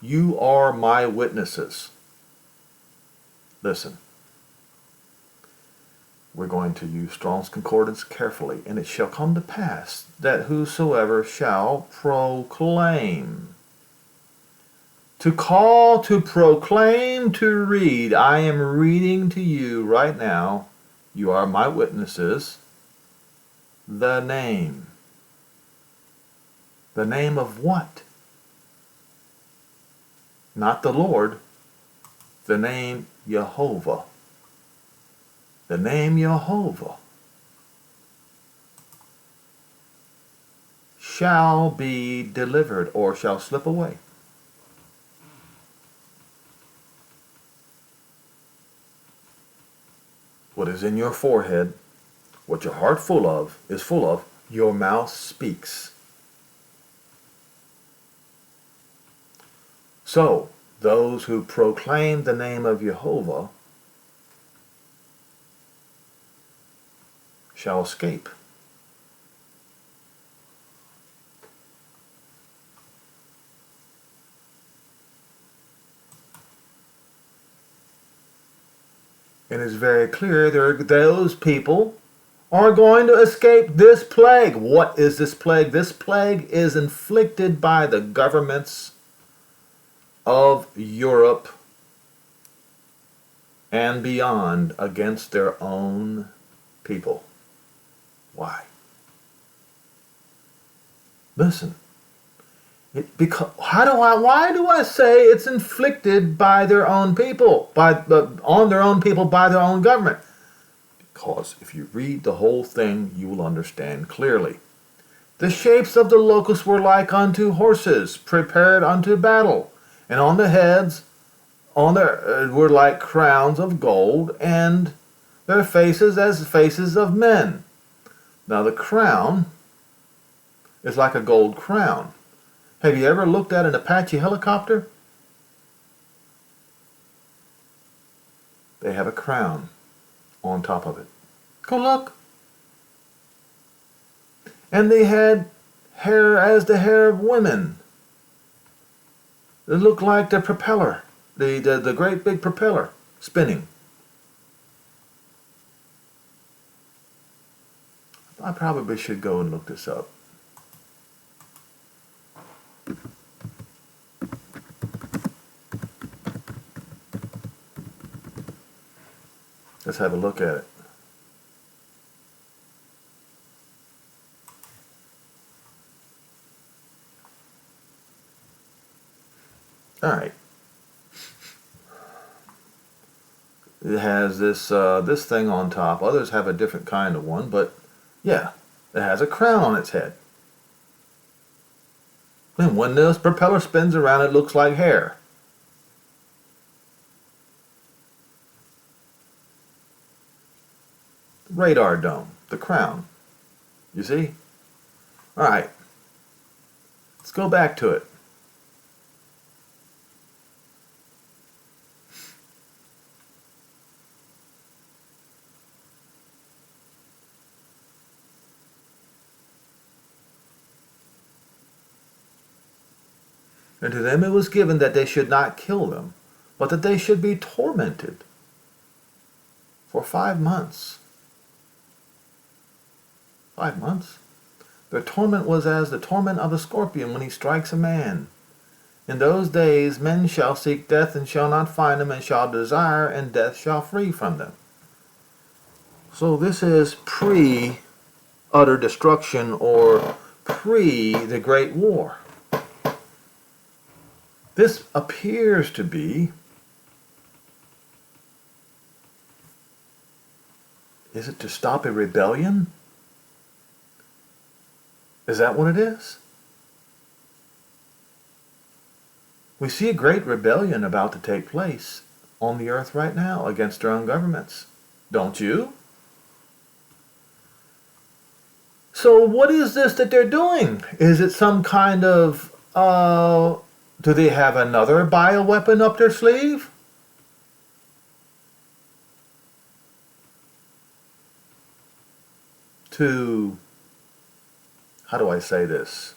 S1: you are my witnesses. Listen. We're going to use Strong's Concordance carefully. And it shall come to pass that whosoever shall proclaim. To call, to proclaim, to read. I am reading to you right now. You are my witnesses. The name. The name of what? Not the Lord. The name Jehovah. The name Jehovah shall be delivered or shall slip away. What is in your forehead, what your heart is full of, your mouth speaks. So, those who proclaim the name of Jehovah shall escape. It is very clear those people are going to escape this plague. What is this plague? This plague is inflicted by the governments of Europe and beyond against their own people. Why? Listen. Why do I say it's inflicted by their own people, on their own people, by their own government? Because if you read the whole thing, you will understand clearly. The shapes of the locusts were like unto horses prepared unto battle, and on the heads were like crowns of gold, and their faces as faces of men. Now the crown is like a gold crown. Have you ever looked at an Apache helicopter? They have a crown on top of it. Go look. And they had hair as the hair of women. It looked like the propeller, the great big propeller spinning. I probably should go and look this up. Let's have a look at it. All right. It has this thing on top. Others have a different kind of one, but yeah, it has a crown on its head. And when this propeller spins around, it looks like hair. The radar dome, the crown. You see? All right. Let's go back to it. And to them it was given that they should not kill them, but that they should be tormented for 5 months. 5 months? Their torment was as the torment of a scorpion when he strikes a man. In those days men shall seek death and shall not find him, and shall desire, and death shall flee from them. So this is pre-utter destruction, or pre the Great War. This appears to be, is it to stop a rebellion? Is that what it is? We see a great rebellion about to take place on the earth right now against our own governments. Don't you? So what is this that they're doing? Is it some kind of, do they have another bioweapon up their sleeve? To, how do I say this?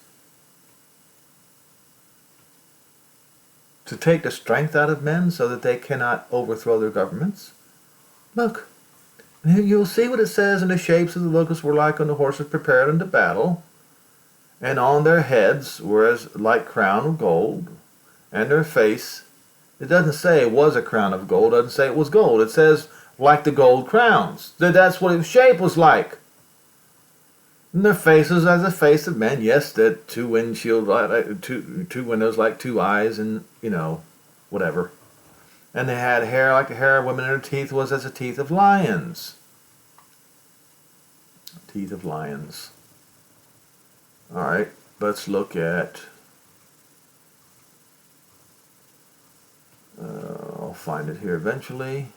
S1: To take the strength out of men so that they cannot overthrow their governments? Look, you'll see what it says, in the shapes of the locusts were like unto horses prepared unto battle, and on their heads were as like crown of gold, and their face, it doesn't say it was a crown of gold, it doesn't say it was gold, it says like the gold crowns. That's what its shape was like. And their faces as the face of men. Yes, that two windshield, two windows like two eyes, and whatever. And they had hair like the hair of women, and their teeth was as the teeth of lions. Teeth of lions. All right, let's look at. I'll find it here eventually.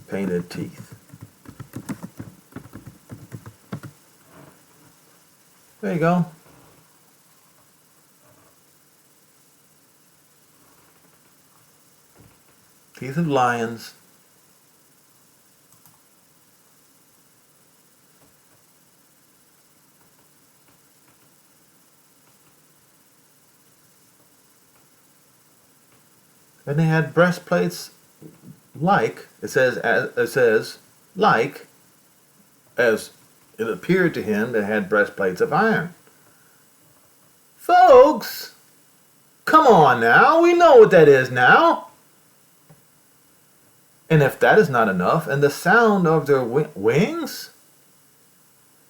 S1: Painted teeth. There you go. Teeth of lions. And they had breastplates like, it says like, as it appeared to him, they had breastplates of iron. Folks, come on now, we know what that is now. And if that is not enough, and the sound of their wings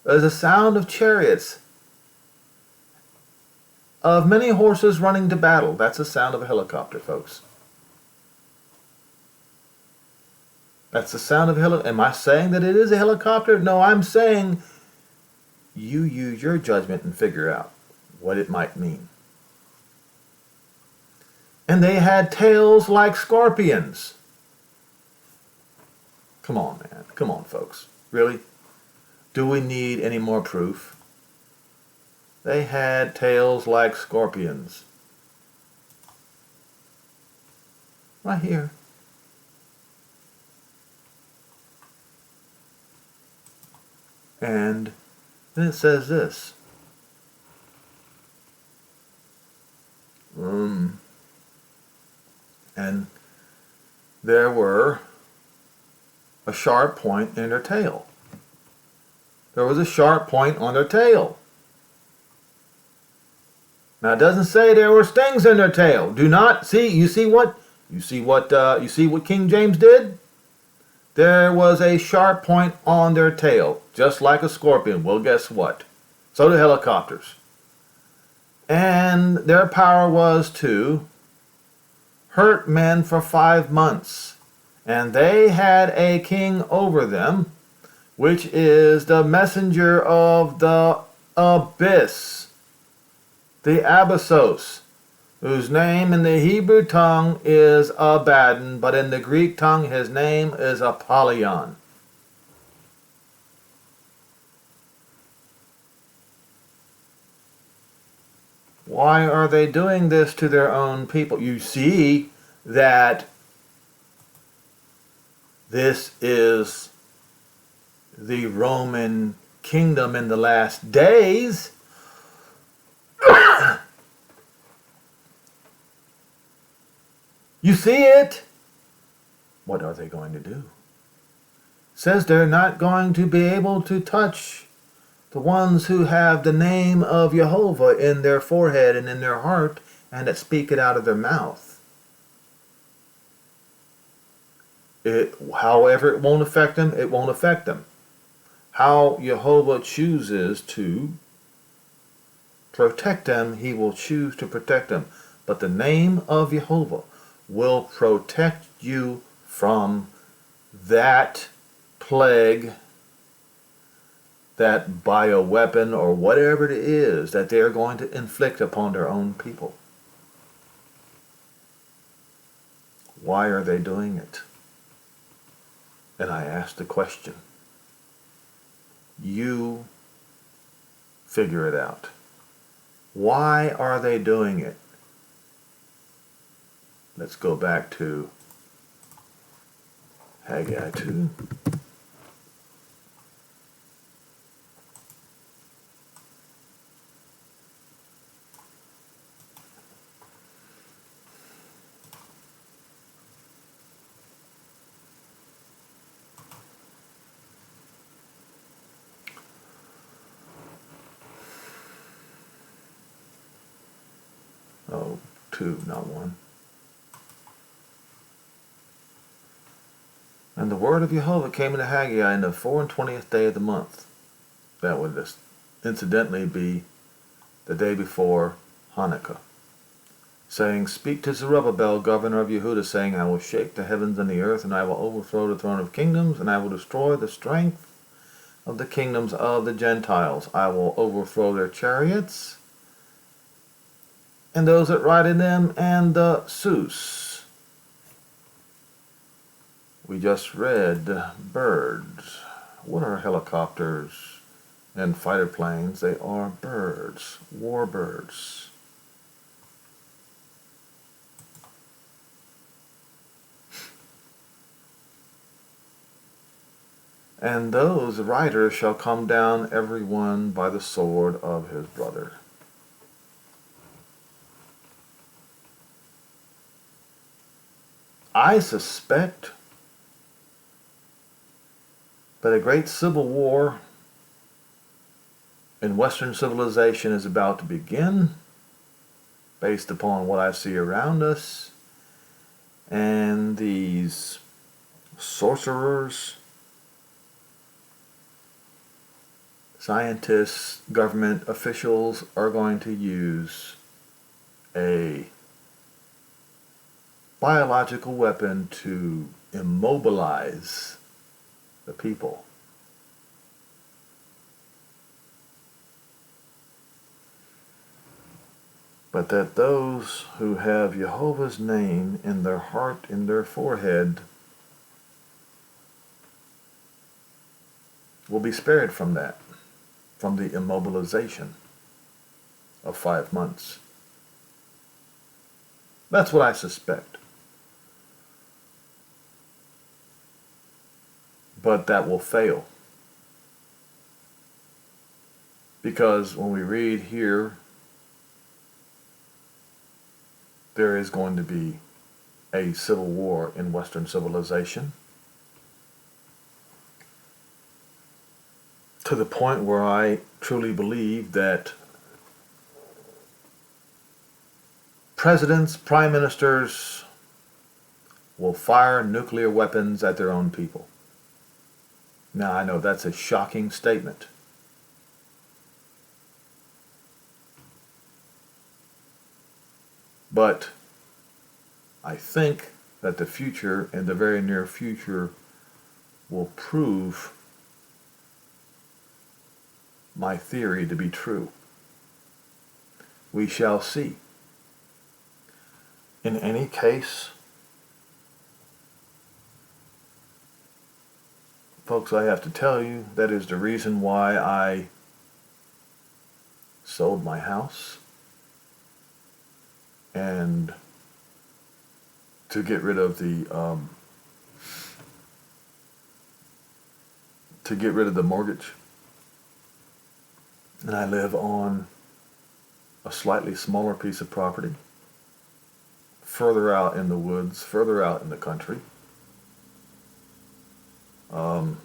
S1: is the sound of chariots, of many horses running to battle. That's the sound of a helicopter, folks. That's the sound of a helicopter. Am I saying that it is a helicopter? No, I'm saying you use your judgment and figure out what it might mean. And they had tails like scorpions. Come on, man. Come on, folks. Really? Do we need any more proof? They had tails like scorpions. Right here. And then it says this. And there were a sharp point in their tail. There was a sharp point on their tail. Now it doesn't say there were stings in their tail. Do not see. You see what King James did? There was a sharp point on their tail, just like a scorpion. Well, guess what? So do helicopters. And their power was to hurt men for 5 months. And they had a king over them, which is the messenger of the abyss, the Abyssos, whose name in the Hebrew tongue is Abaddon, but in the Greek tongue his name is Apollyon. Why are they doing this to their own people? You see that this is the Roman kingdom in the last days. You see it? What are they going to do? Says they're not going to be able to touch the ones who have the name of Jehovah in their forehead and in their heart and that speak it out of their mouth. However it won't affect them, it won't affect them. How Jehovah chooses to protect them, he will choose to protect them. But the name of Jehovah will protect you from that plague, that bioweapon, or whatever it is that they are going to inflict upon their own people. Why are they doing it? And I ask the question. You figure it out. Why are they doing it? Let's go back to Haggai 2. Oh, 2, not 1. And the word of Jehovah came into Haggai in the 24th day of the month. That would just incidentally be the day before Hanukkah. Saying, Speak to Zerubbabel, governor of Yehuda, saying, I will shake the heavens and the earth, and I will overthrow the throne of kingdoms, and I will destroy the strength of the kingdoms of the Gentiles. I will overthrow their chariots, and those that ride in them, and the Sus. We just read birds. What are helicopters and fighter planes. They are birds, warbirds. And those riders shall come down every one by the sword of his brother. I suspect that a great civil war in Western civilization is about to begin, based upon what I see around us, and these sorcerers, scientists, government officials are going to use a biological weapon to immobilize the people. But that those who have Jehovah's name in their heart, in their forehead, will be spared from that, from the immobilization of 5 months. That's what I suspect. But that will fail. Because when we read here, there is going to be a civil war in Western civilization, to the point where I truly believe that presidents, prime ministers will fire nuclear weapons at their own people. Now, I know that's a shocking statement. But I think that the future, in the very near future, will prove my theory to be true. We shall see. In any case, folks, I have to tell you, that is the reason why I sold my house, and to get rid of the mortgage. And I live on a slightly smaller piece of property, further out in the woods, further out in the country. But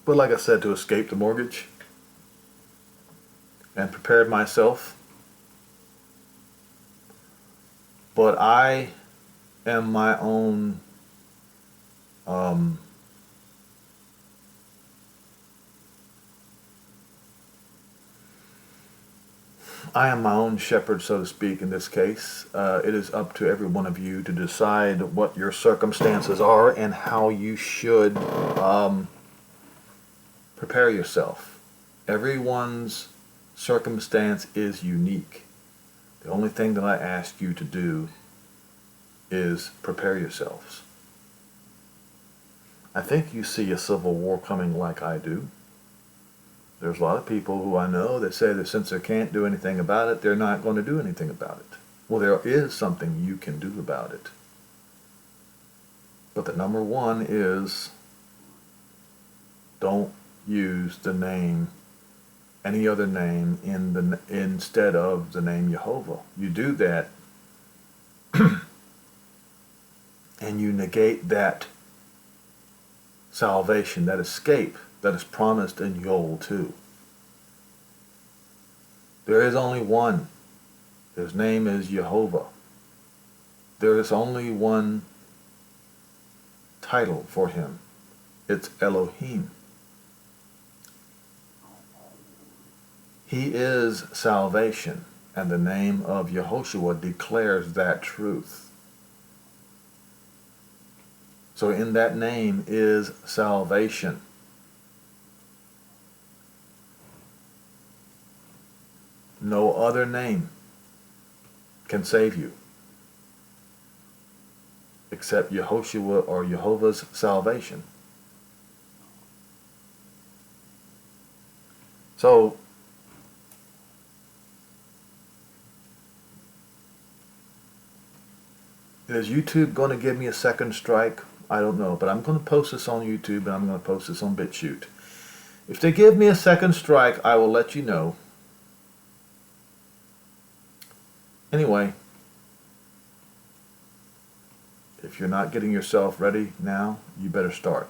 S1: like I said, to escape the mortgage, and prepared myself. But I am my own shepherd, so to speak, in this case. It is up to every one of you to decide what your circumstances are and how you should prepare yourself. Everyone's circumstance is unique. The only thing that I ask you to do is prepare yourselves. I think you see a civil war coming like I do. There's a lot of people who I know that say that since they can't do anything about it, they're not going to do anything about it. Well, there is something you can do about it. But the number one is, don't use the name, any other name instead of the name Jehovah. You do that and you negate that salvation, that escape that is promised in Yoel 2. There is only one. His name is Jehovah. There is only one title for him. It's Elohim. He is salvation, and the name of Yehoshua declares that truth. So in that name is salvation. No other name can save you except Yehoshua or Jehovah's salvation. So, is YouTube going to give me a second strike? I don't know, but I'm going to post this on YouTube and I'm going to post this on BitChute. If they give me a second strike, I will let you know. Anyway, if you're not getting yourself ready now, you better start.